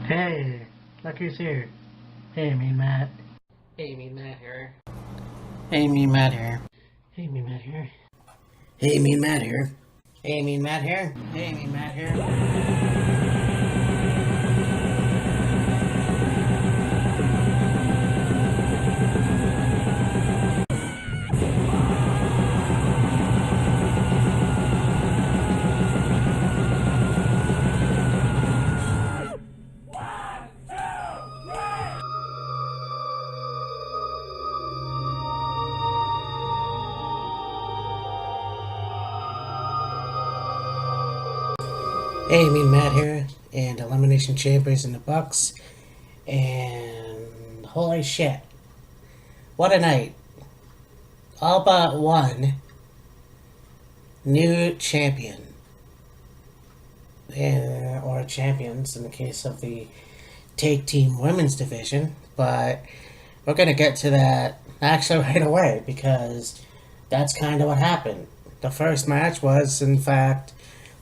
Hey, look who's here. Hey, Mean Matt. Hey, Mean Matt here. Hey, Mean Matt here. Hey, Mean Matt here. Hey, Mean Matt here. Hey, Mean Matt here. Hey, Mean Matt here. Hey, Mean Matt here. And Elimination Chambers in the Bucks. And holy shit. What a night. All but one new champion. Or champions in the case of the Take Team Women's Division. But we're going to get to that actually right away because that's kind of what happened. The first match was, in fact,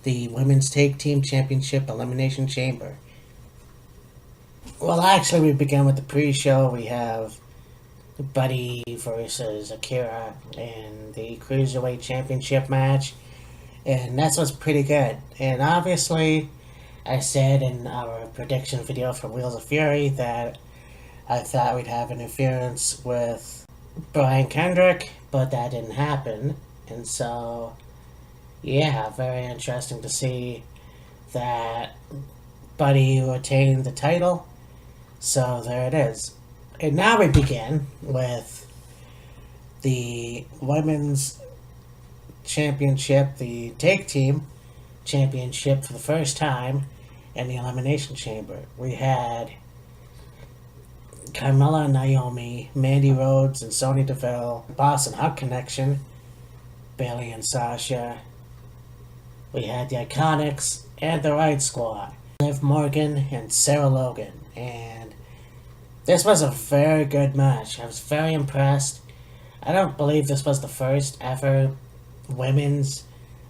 the Women's Take Team Championship Elimination Chamber. Well, actually, we began with the pre-show. We have Buddy versus Akira in the Cruiserweight Championship match. And that's what's pretty good. And obviously, I said in our prediction video for Wheels of Fury that I thought we'd have interference with Brian Kendrick, but that didn't happen. And so, yeah, very interesting to see that Buddy retained the title. So there it is. And now we begin with the Women's Championship, the Take Team Championship for the first time in the Elimination Chamber. We had Carmella and Naomi, Mandy Rhodes and Sonya Deville, Boston Hug Connection, Bayley and Sasha. We had the Iconics and the Riot Squad, Liv Morgan and Sarah Logan. And this was a very good match. I was very impressed. I don't believe this was the first ever women's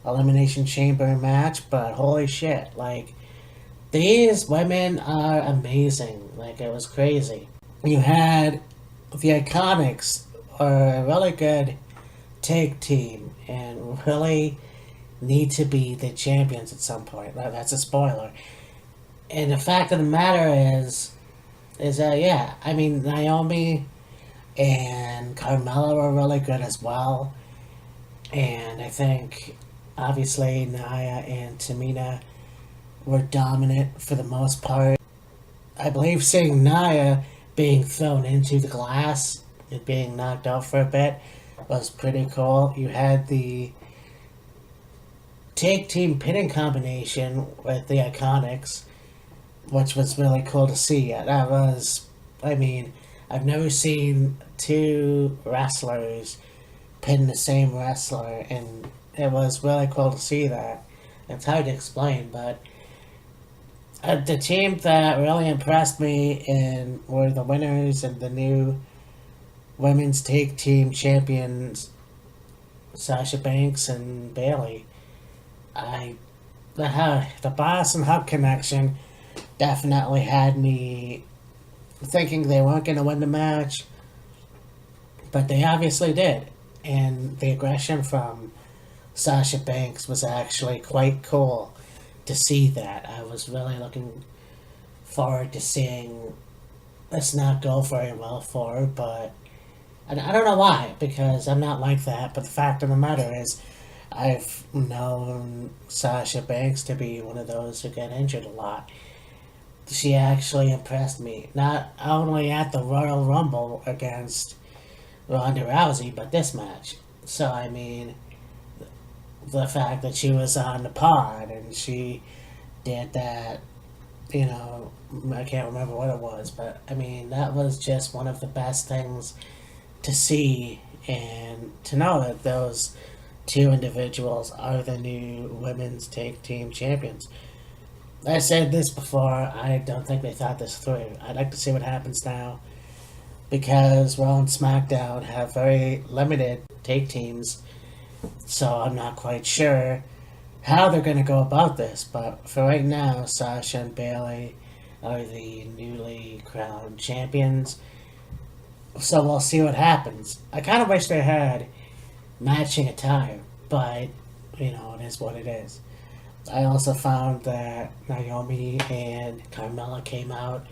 Elimination Chamber match, but holy shit, like, these women are amazing. Like, it was crazy. You had the Iconics, are a really good tag team, and really need to be the champions at some point. That's a spoiler. And the fact of the matter is that, yeah, I mean, Naomi and Carmella were really good as well. And I think, obviously, Nia and Tamina were dominant for the most part. I believe seeing Nia being thrown into the glass and being knocked out for a bit was pretty cool. You had the Take Team pinning combination with the Iconics, which was really cool to see. That was, I mean, I've never seen two wrestlers pin the same wrestler, and it was really cool to see that. It's hard to explain, but the team that really impressed me and were the winners and the new Women's Take Team Champions, Sasha Banks and Bayley. The Boston Hug Connection definitely had me thinking they weren't going to win the match, but they obviously did. And the aggression from Sasha Banks was actually quite cool to see that. I was really looking forward to seeing this not go very well for her, but I don't know why, because I'm not like that, but the fact of the matter is I've known Sasha Banks to be one of those who get injured a lot. She actually impressed me, not only at the Royal Rumble against Ronda Rousey, but this match. So, I mean, the fact that she was on the pod and she did that, you know, I can't remember what it was, but I mean, that was just one of the best things to see, and to know that those two individuals are the new Women's Take Team Champions. I said this before, I don't think they thought this through. I'd like to see what happens now, because Raw and SmackDown have very limited take teams, so I'm not quite sure how they're going to go about this. But for right now, Sasha and Bayley are the newly crowned champions. So we'll see what happens. I kind of wish they had matching attire, but it is what it is. I also found that Naomi and Carmella came out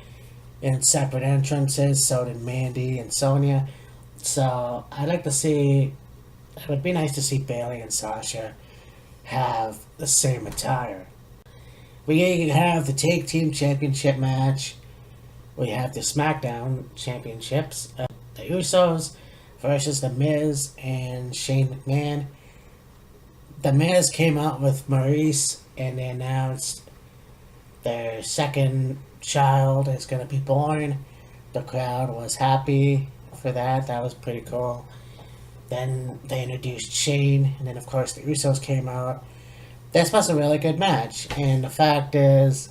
in separate entrances, so did Mandy and Sonya. So I'd like to see. It would be nice to see Bailey and Sasha have the same attire. We have the Tag Team Championship match. We have the SmackDown Championships. The Usos versus The Miz and Shane McMahon. The Miz came out with Maurice and they announced their second child is going to be born. The crowd was happy for that. That was pretty cool. Then they introduced Shane, and then of course the Usos came out. This was a really good match, and the fact is,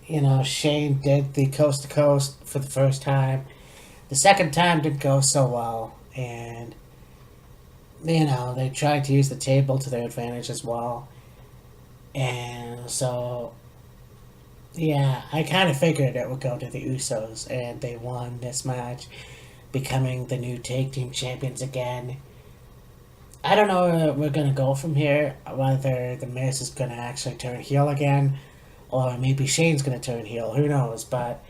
Shane did the coast to coast for the first time. The second time didn't go so well, and they tried to use the table to their advantage as well. And so, yeah, I kind of figured it would go to the Usos, and they won this match, becoming the new tag team champions again. I don't know where we're going to go from here, whether The Miz is going to actually turn heel again, or maybe Shane's going to turn heel, who knows, but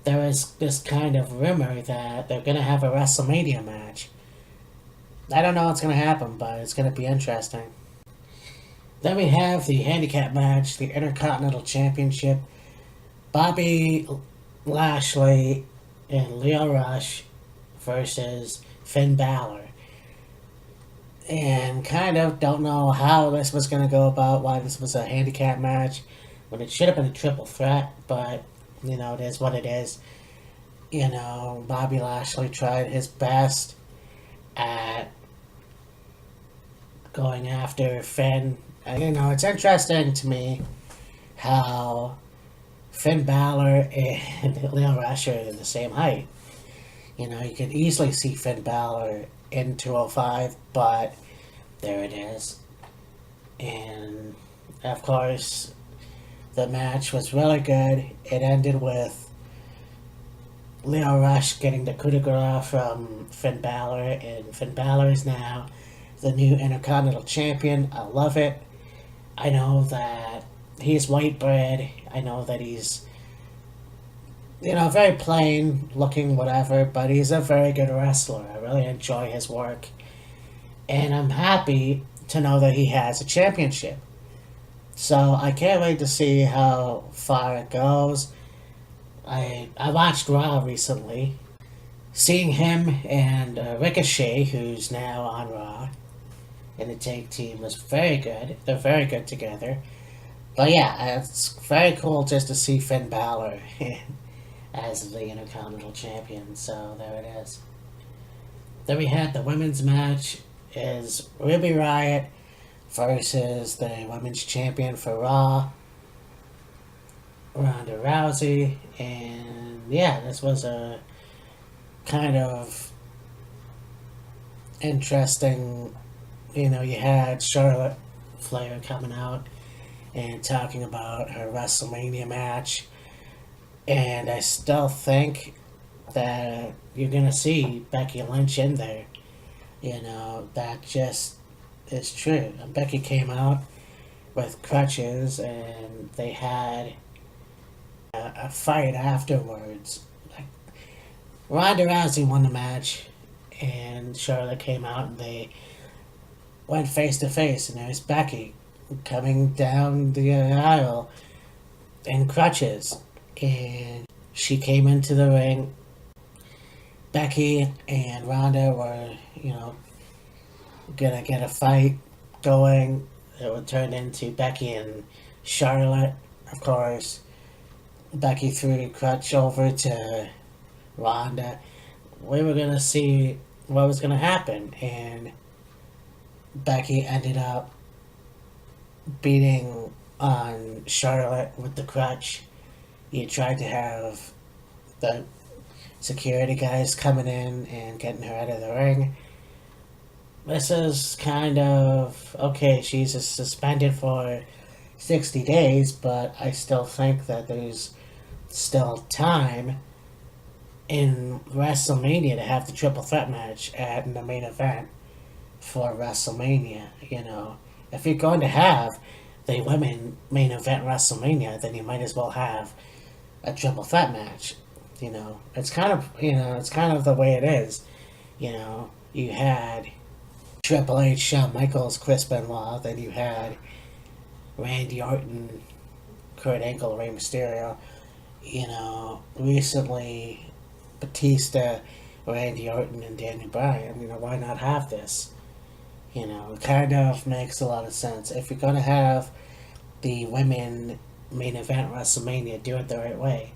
there is this kind of rumor that they're going to have a WrestleMania match. I don't know what's going to happen, but it's going to be interesting. Then we have the handicap match, the Intercontinental Championship. Bobby Lashley and Leo Rush versus Finn Balor. And kind of don't know how this was going to go about, why this was a handicap match, when it should have been a triple threat, but, it is what it is. Bobby Lashley tried his best at going after Finn. It's interesting to me how Finn Balor and Leo Rush are the same height. You can easily see Finn Balor in 205, but there it is. And, of course, the match was really good. It ended with Leo Rush getting the coup de grace from Finn Balor, and Finn Balor is now the new Intercontinental Champion. I love it. I know that he's white bread. I know that he's, very plain looking, whatever, but he's a very good wrestler. I really enjoy his work. And I'm happy to know that he has a championship. So I can't wait to see how far it goes. I watched Raw recently. Seeing him and Ricochet, who's now on Raw, and the tag team was very good. They're very good together. But yeah, it's very cool just to see Finn Balor as the Intercontinental Champion. So there it is. Then we had the women's match is Ruby Riott versus the women's champion for Raw, Ronda Rousey. And yeah, this was a kind of interesting. You had Charlotte Flair coming out and talking about her WrestleMania match. And I still think that you're going to see Becky Lynch in there. That just is true. Becky came out with crutches and they had a fight afterwards. Like, Ronda Rousey won the match and Charlotte came out and they went face to face, and there's Becky coming down the aisle in crutches, and she came into the ring. Becky and Ronda were, gonna get a fight going. It would turn into Becky and Charlotte. Of course, Becky threw the crutch over to Ronda. We were gonna see what was gonna happen, and Becky ended up beating on Charlotte with the crutch. He tried to have the security guys coming in and getting her out of the ring. This is kind of okay. She's suspended for 60 days, but I still think that there's still time in WrestleMania to have the triple threat match at the main event for WrestleMania. You know, if you're going to have the women main event WrestleMania, then you might as well have a triple threat match. You know, it's kind of the way it is. You know, you had Triple H, Shawn Michaels, Chris Benoit, then you had Randy Orton, Kurt Angle, Rey Mysterio. You know, recently Batista, Randy Orton, and Daniel Bryan. You know, why not have this? You know, it kind of makes a lot of sense. If you're going to have the women main event WrestleMania, do it the right way.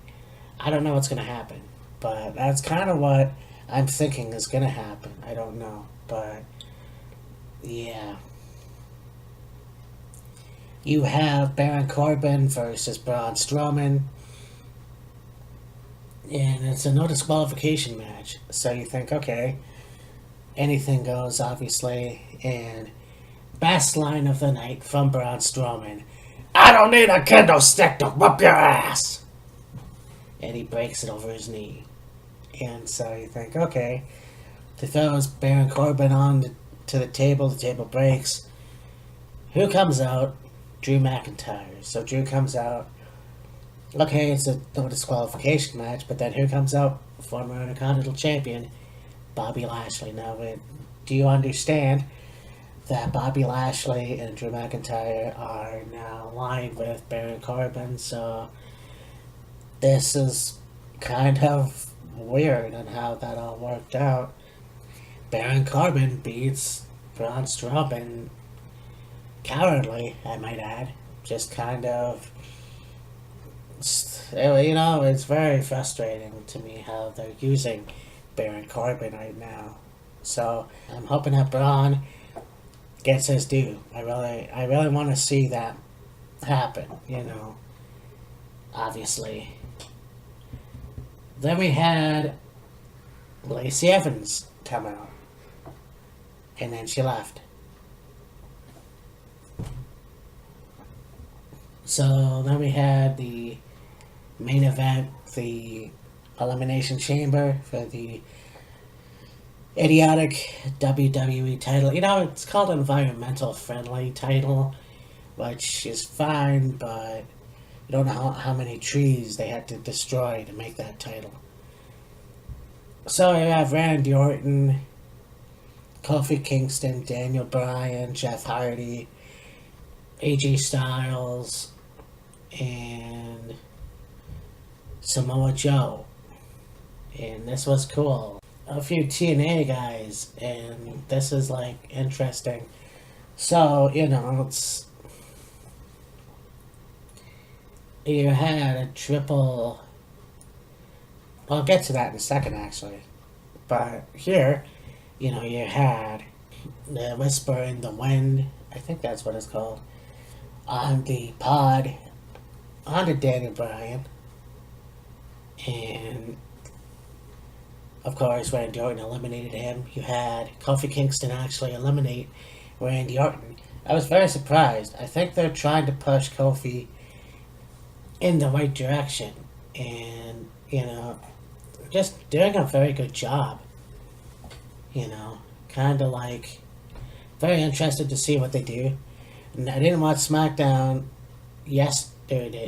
I don't know what's going to happen, but that's kind of what I'm thinking is going to happen. I don't know, but yeah. You have Baron Corbin versus Braun Strowman, and it's a no disqualification match. So you think, okay, anything goes, obviously, and best line of the night from Braun Strowman: "I don't need a kendo stick to whoop your ass!" And he breaks it over his knee. And so you think, okay, he throws Baron Corbin on to the table breaks. Who comes out? Drew McIntyre. So Drew comes out. Okay, it's a no disqualification match, but then who comes out? Former Intercontinental Champion, Bobby Lashley. Now, do you understand that Bobby Lashley and Drew McIntyre are now aligned with Baron Corbin? So this is kind of weird on how that all worked out. Baron Corbin beats Braun Strowman cowardly, I might add. Just kind of, you know, it's very frustrating to me how they're using Baron Corbin right now. So I'm hoping that Braun gets his due. I really want to see that happen, you know. Obviously. Then we had Lacey Evans come out. And then she left. So then we had the main event, the Elimination Chamber for the idiotic WWE title. You know, it's called environmental friendly title, which is fine, but you don't know how many trees they had to destroy to make that title. So you have Randy Orton, Kofi Kingston, Daniel Bryan, Jeff Hardy, AJ Styles, and Samoa Joe. And this was cool. A few TNA guys, and this is like interesting. So, you know, you had a triple. I'll get to that in a second, actually. But here, you know, you had the Whisper in the Wind, I think that's what it's called, on the pod, onto Daniel Bryan. And, of course, Randy Orton eliminated him. You had Kofi Kingston actually eliminate Randy Orton. I was very surprised. I think they're trying to push Kofi in the right direction. And, you know, just doing a very good job. You know, kind of like, very interested to see what they do. And I didn't watch SmackDown yesterday,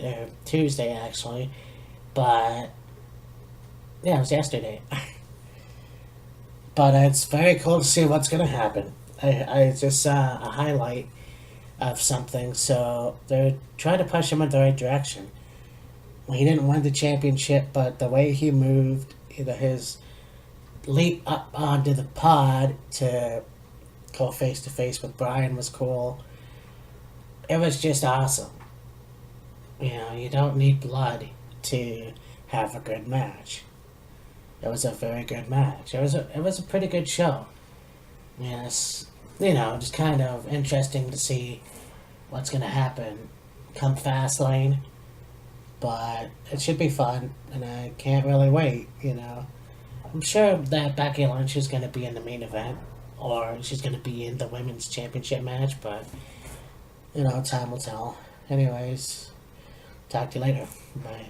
or Tuesday actually, but, yeah, it was yesterday. But it's very cool to see what's going to happen. I just saw a highlight of something, so they're trying to push him in the right direction. He didn't win the championship, but the way he moved, you know, his leap up onto the pod to go face to face with Bryan was cool. It was just awesome. You know, you don't need blood to have a good match. It was a very good match. It was a pretty good show. Yes, you know, just kind of interesting to see what's gonna happen come Fastlane. But it should be fun, and I can't really wait, you know. I'm sure that Becky Lynch is going to be in the main event, or she's going to be in the women's championship match, but, you know, time will tell. Anyways, talk to you later. Bye.